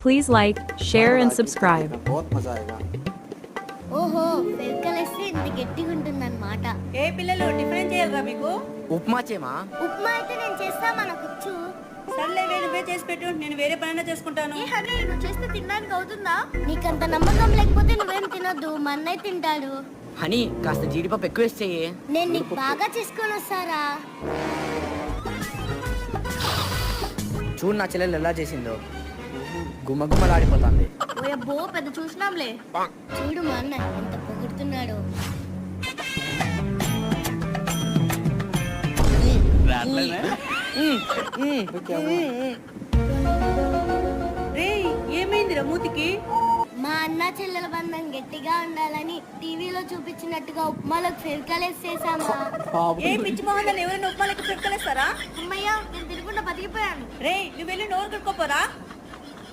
Please like, share and subscribe. बहुत मजा आएगा. ఓహో పెరకలేస్తే ఇంత గట్టిగా ఉంటుందన్నమాట. ఏ పిల్లలు టిఫిన్ చేయాలరా మీకు? ఉప్మా చేయమా? ఉప్మా అయితే నేను చేస్తా మనకొచ్చు. సర్లే నువ్వే చేసి పెట్టు, నేను వేరే పనైనా చేసుకుంటాను. ఏ హనీ నువ్వు చేస్తే తినడానికి అవుతుందా? నీకంత నమ్మకం లేకపోతే నువ్వేం తినొద్దు, మా అన్నయ్య తింటాడు. హనీ కాస్త జీడిపప్పు ఎక్కువ వేసి చెయ్యి. నేను నీకు బాగా చేసుకొని వస్తారా? చూడు నా చెల్లెలు ఎలా చేసిందో, గుమ్మగుమ్మలాడిపోతుంది. ఓయబ్బో పెద్ద చూసినాంలే. చూడు మా అన్న ఎంత పొగుడుతున్నాడు. రేయ్ ఏమైందిరా మూతికి? మా అన్న చెల్లెల బంధం గట్టిగా ఉండాలని టీవీలో చూపించినట్టుగా ఉప్మాలకు ఫెరకలేసేసామా. ఏ పిచ్చి మొహంలో ఎవరైనా ఉప్మాలకి పెట్టుకోలేస్తారా? అమ్మయ్య నేను తినకుండా బతికిపోయాను. రేయ్ నువ్వు వెళ్ళి నోరు కడుక్కోపోరా.